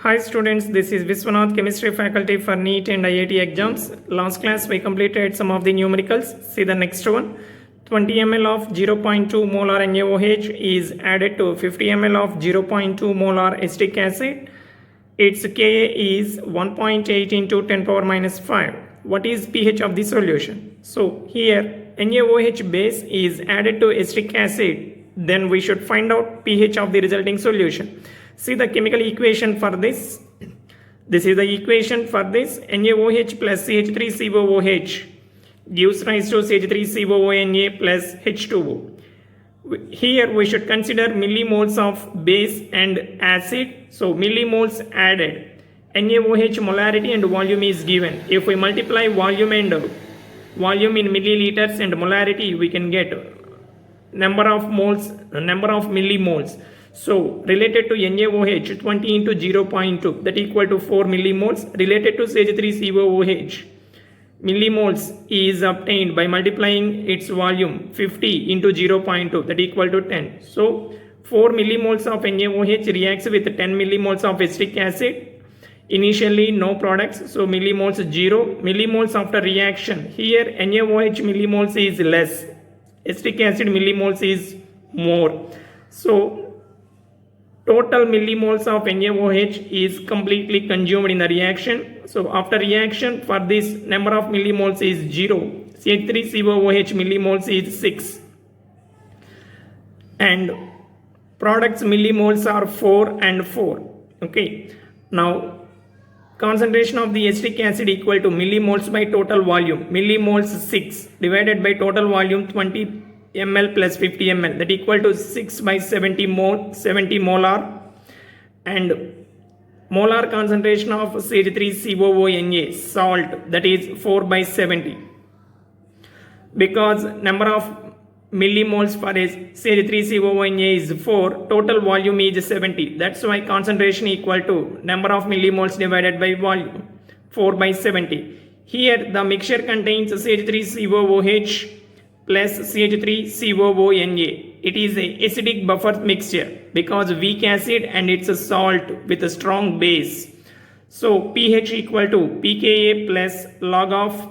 Hi students, this is Viswanath, chemistry faculty for NEET and IIT exams. Last class we completed some of the numericals. See the next one. 20 ml of 0.2 molar NaOH is added to 50 ml of 0.2 molar acetic acid. Its Ka is 1.8 into 10 power minus 5. What is pH of the solution? So here NaOH base is added to acetic acid. Then we should find out pH of the resulting solution. See the chemical equation for this. This is the equation for this. NaOH plus CH3COOH gives rise to CH3COONA plus H2O. Here we should consider millimoles of base and acid. So millimoles added. NaOH molarity and volume is given. If we multiply volume in milliliters and molarity, we can get number of millimoles. So related to NaOH 20 into 0.2 that equal to 4 millimoles. Related to CH3COOH millimoles is obtained by multiplying its volume 50 into 0.2 that equal to 10. So 4 millimoles of NaOH reacts with 10 millimoles of acetic acid. Initially no products, so millimoles 0. Millimoles after reaction, here NaOH millimoles is less, acetic acid millimoles is more. So total millimoles of NaOH is completely consumed in the reaction. So after reaction, for this number of millimoles is 0. CH3COOH millimoles is 6. And products millimoles are 4 and 4. Okay. Now concentration of the acetic acid equal to millimoles by total volume. Millimoles 6 divided by total volume 20 ml plus 50 ml that equal to 6 by 70 molar, and molar concentration of CH3COONA salt, that is 4 by 70. Because number of millimoles for CH3COONA is 4, total volume is 70. That's why concentration equal to number of millimoles divided by volume, 4 by 70. Here the mixture contains CH3COOH plus CH3COONA. It is a acidic buffer mixture because weak acid and it's a salt with a strong base. So pH equal to pKa plus log of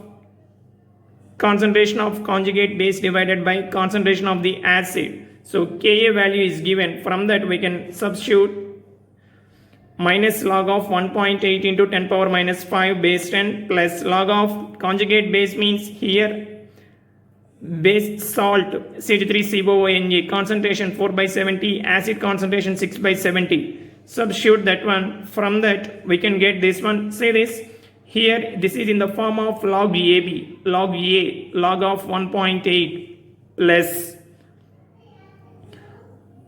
concentration of conjugate base divided by concentration of the acid. So Ka value is given. From that we can substitute minus log of 1.8 into 10 power minus 5 base 10 plus log of conjugate base means here base salt CH3COONA concentration 4 by 70, acid concentration 6 by 70. Substitute that one. From that we can get this one. Say this. Here this is in the form of log AB, log A, log of 1.8 plus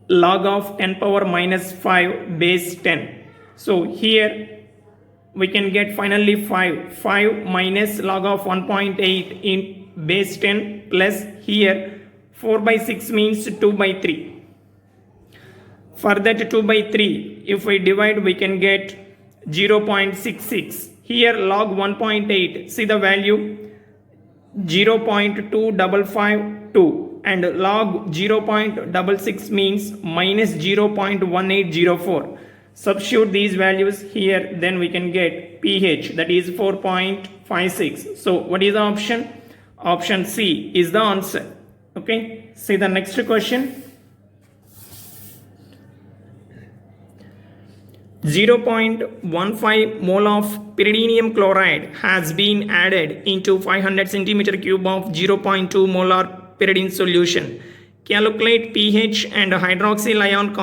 log of 10 power minus 5 base 10. So here we can get finally 5 minus log of 1.8 in base 10 plus here 4 by 6 means 2 by 3. For that 2 by 3, if we divide we can get 0.66. Here log 1.8, see the value 0.2552 and log 0.66 means minus 0.1804. Substitute these values here, then we can get pH, that is 4.56. So what is the option? Option C is the answer. Okay. See the next question. 0.15 mole of pyridinium chloride has been added into 500 centimeter cube of 0.2 molar pyridine solution. Calculate pH and hydroxyl ion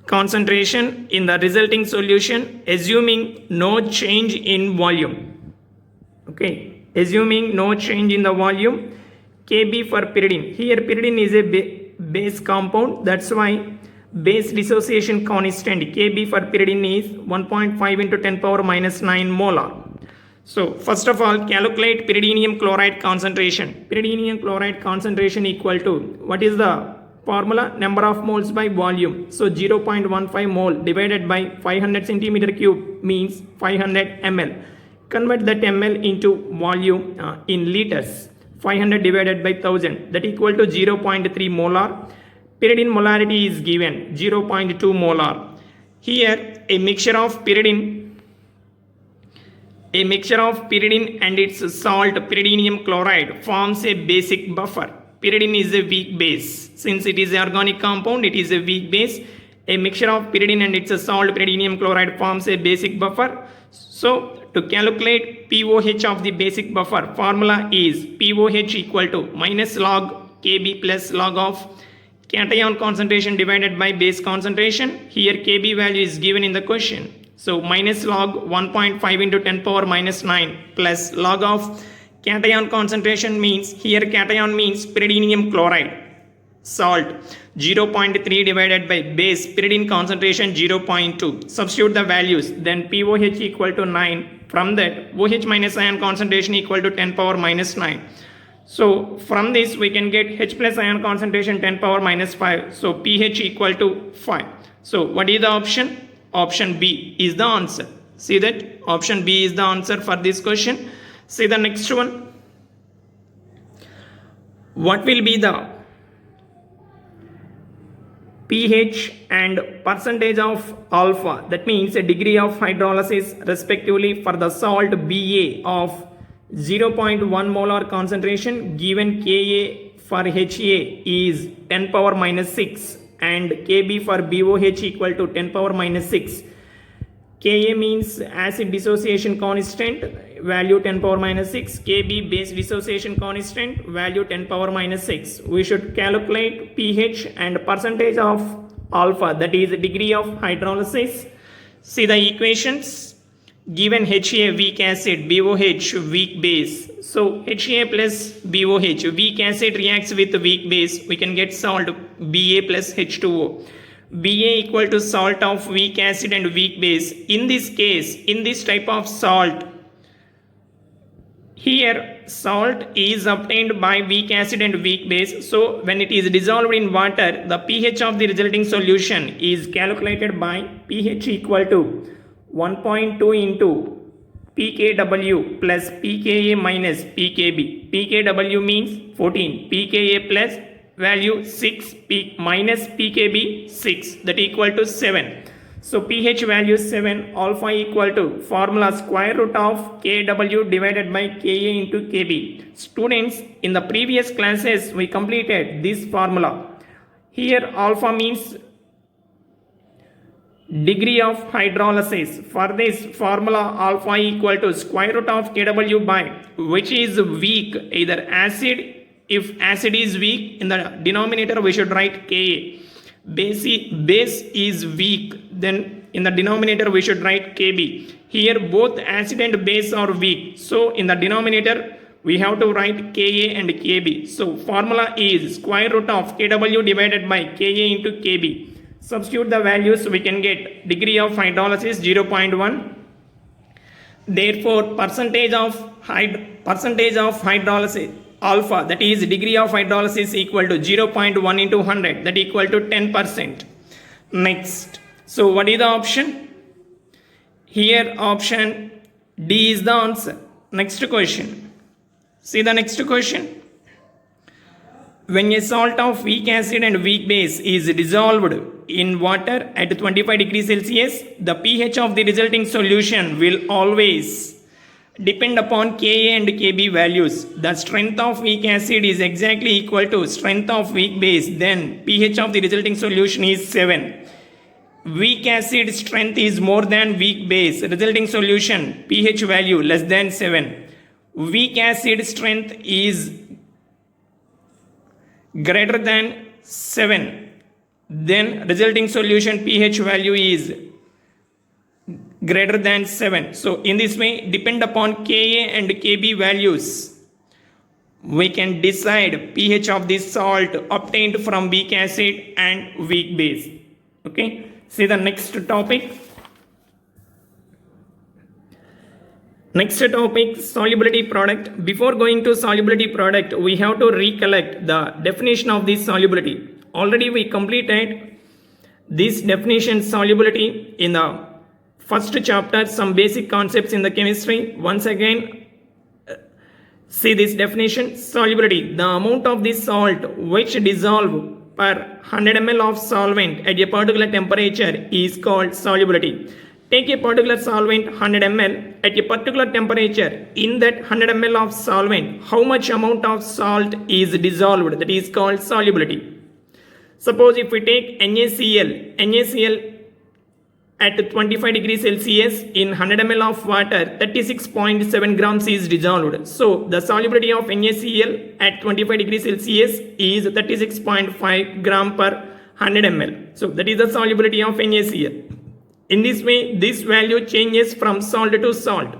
concentration in the resulting solution, assuming no change in volume. Okay, assuming no change in the volume. Kb for pyridine. Here pyridine is a base compound. That's why base dissociation constant Kb for pyridine is 1.5 into 10 power minus 9 molar. So first of all, calculate pyridinium chloride concentration. Pyridinium chloride concentration equal to, what is the formula? Number of moles by volume. So 0.15 mole divided by 500 centimeter cube means 500 ml. Convert that ml into volume in liters. 500 divided by 1000, that equal to 0.3 molar. Pyridine molarity is given 0.2 molar. Here a mixture of pyridine and its salt pyridinium chloride forms a basic buffer. Pyridine is a weak base. Since it is an organic compound, it is a weak base. A mixture of pyridine and its salt pyridinium chloride forms a basic buffer. So to calculate pOH of the basic buffer, formula is pOH equal to minus log Kb plus log of cation concentration divided by base concentration. Here Kb value is given in the question. So minus log 1.5 into 10 power minus 9 plus log of cation concentration means, here cation means pyridinium chloride salt 0.3 divided by base pyridine concentration 0.2. Substitute the values, then pOH equal to 9. From that OH minus ion concentration equal to 10 power minus 9. So from this we can get H plus ion concentration 10 power minus 5. So pH equal to 5. So what is the option? Option B is the answer. See that option B is the answer for this question. See the next one. What will be the pH and percentage of alpha, that means a degree of hydrolysis respectively, for the salt Ba of 0.1 molar concentration given Ka for Ha is 10 power minus 6 and Kb for BOH equal to 10 power minus 6. Ka means acid dissociation constant, value 10 power minus 6. Kb base dissociation constant, value 10 power minus 6. We should calculate pH and percentage of alpha, that is degree of hydrolysis. See the equations. Given Ha weak acid, BOH weak base. So Ha plus BOH, weak acid reacts with weak base. We can get salt Ba plus H2O. Ba equal to salt of weak acid and weak base. In this case, in this type of salt, here salt is obtained by weak acid and weak base. So when it is dissolved in water, the pH of the resulting solution is calculated by pH equal to 1.2 into pKw plus pKa minus pKb. pKw means 14, pKa plus value 6, minus pKb 6, that equal to 7. So pH value 7, alpha equal to formula square root of Kw divided by Ka into Kb. Students, in the previous classes we completed this formula. Here alpha means degree of hydrolysis. For this formula, alpha equal to square root of Kw by, which is weak, either acid. If acid is weak, in the denominator we should write Ka. Base is weak, then in the denominator we should write Kb. Here both acid and base are weak, so in the denominator we have to write Ka and Kb. So formula is square root of Kw divided by Ka into Kb. Substitute the values, we can get degree of hydrolysis 0.1. Therefore percentage of hydrolysis alpha, that is degree of hydrolysis, equal to 0.1 into 100, that equal to 10%. Next, so what is the option? Here option D is the answer. Next question. See the next question. When a salt of weak acid and weak base is dissolved in water at 25 degrees Celsius, the pH of the resulting solution will always depend upon Ka and Kb values. The strength of weak acid is exactly equal to strength of weak base, then pH of the resulting solution is 7. Weak acid strength is more than weak base, resulting solution pH value less than 7. Weak acid strength is greater than 7, then resulting solution pH value is greater than 7. So in this way, depend upon Ka and Kb values, we can decide pH of this salt obtained from weak acid and weak base. Okay, see the next topic. Next topic, solubility product. Before going to solubility product, we have to recollect the definition of this solubility. Already we completed this definition solubility in the first chapter, some basic concepts in the chemistry. Once again, see this definition. Solubility, the amount of this salt which dissolve per 100 ml of solvent at a particular temperature is called solubility. Take a particular solvent 100 ml at a particular temperature. In that 100 ml of solvent, how much amount of salt is dissolved? That is called solubility. Suppose if we take NaCl at 25 degrees Celsius in 100 ml of water, 36.7 grams is dissolved. So the solubility of NaCl at 25 degrees Celsius is 36.5 gram per 100 ml. So that is the solubility of NaCl. In this way, this value changes from salt to salt.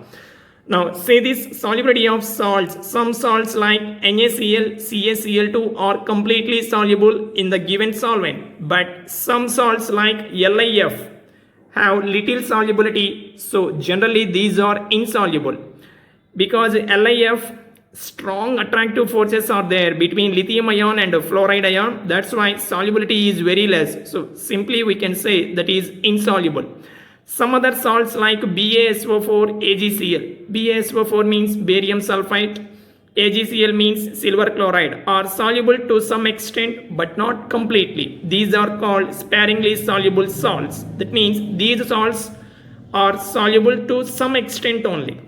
Now, say this solubility of salts. Some salts like NaCl, CaCl2 are completely soluble in the given solvent. But some salts like LiF have little solubility. So, generally these are insoluble. Because LiF, strong attractive forces are there between lithium ion and fluoride ion. That's why solubility is very less. So simply we can say that is insoluble. Some other salts like BaSO4, AgCl. BaSO4 means barium sulfite. AgCl means silver chloride are soluble to some extent but not completely. These are called sparingly soluble salts. That means these salts are soluble to some extent only.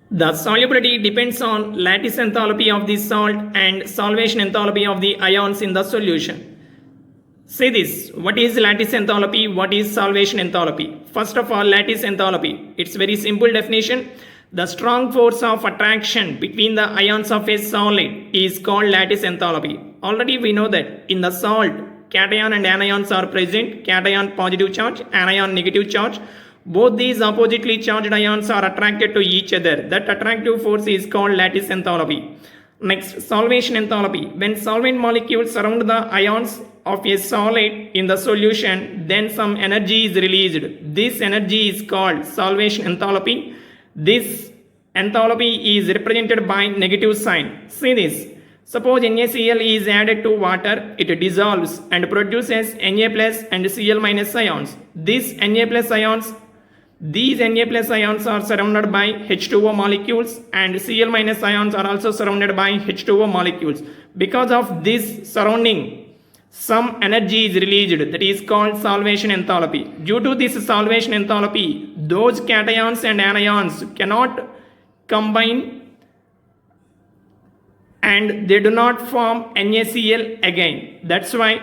The solubility depends on lattice enthalpy of the salt and salvation enthalpy of the ions in the solution. Say this, what is lattice enthalpy? What is salvation enthalpy? First of all, lattice enthalpy. It's very simple definition. The strong force of attraction between the ions of a solid is called lattice enthalpy. Already we know that in the salt, cation and anions are present. Cation positive charge, anion negative charge. Both these oppositely charged ions are attracted to each other. That attractive force is called lattice enthalpy. Next, salvation enthalpy. When solvent molecules surround the ions of a solid in the solution, then some energy is released. This energy is called salvation enthalpy. This enthalpy is represented by negative sign. See this. Suppose NaCl is added to water, it dissolves and produces Na plus and Cl minus ions. These Na plus ions are surrounded by H2O molecules and Cl minus ions are also surrounded by H2O molecules. Because of this surrounding, some energy is released, that is called salvation enthalpy. Due to this salvation enthalpy, those cations and anions cannot combine and they do not form NaCl again. That's why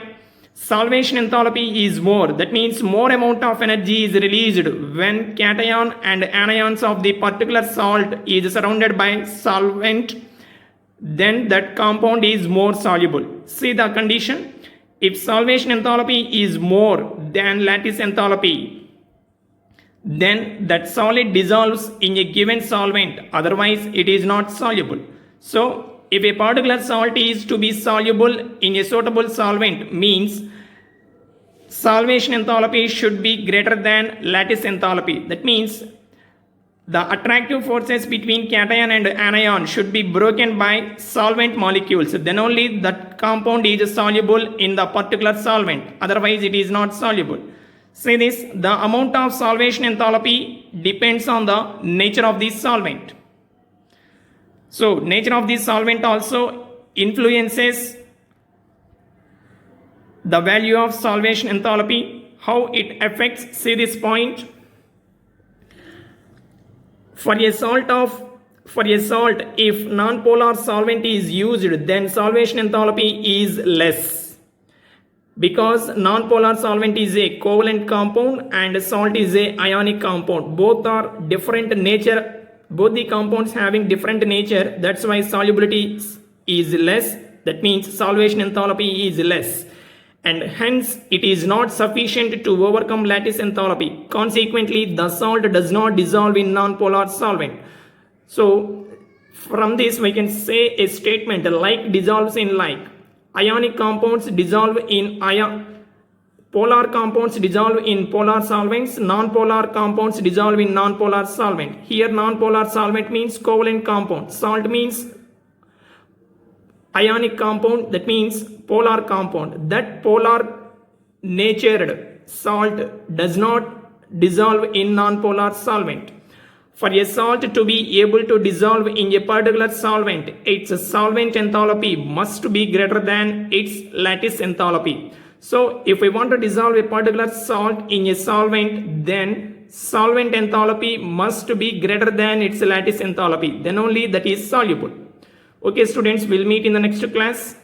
salvation enthalpy is more. That means more amount of energy is released when cation and anions of the particular salt is surrounded by solvent. Then that compound is more soluble. See the condition. If salvation enthalpy is more than lattice enthalpy, then that solid dissolves in a given solvent. Otherwise, it is not soluble. So, if a particular salt is to be soluble in a suitable solvent, means salvation enthalpy should be greater than lattice enthalpy. That means the attractive forces between cation and anion should be broken by solvent molecules. Then only that compound is soluble in the particular solvent. Otherwise, it is not soluble. Say this, the amount of salvation enthalpy depends on the nature of the solvent. So, nature of the solvent also influences the value of salvation enthalpy, how it affects. See this point. For a salt, if non-polar solvent is used, then salvation enthalpy is less. Because non-polar solvent is a covalent compound and salt is a ionic compound. Both are different nature. Both the compounds having different nature. That's why solubility is less. That means salvation enthalpy is less. And hence it is not sufficient to overcome lattice enthalpy. Consequently, the salt does not dissolve in non-polar solvent. So, from this we can say a statement like dissolves in like. Ionic compounds dissolve in polar compounds dissolve in polar solvents. Non-polar compounds dissolve in non-polar solvent. Here non-polar solvent means covalent compound. Salt means ionic compound, that means polar compound. That polar natured salt does not dissolve in non-polar solvent. For a salt to be able to dissolve in a particular solvent, its solvent enthalpy must be greater than its lattice enthalpy. So if we want to dissolve a particular salt in a solvent, then solvent enthalpy must be greater than its lattice enthalpy. Then only that is soluble. Okay students, we'll meet in the next class.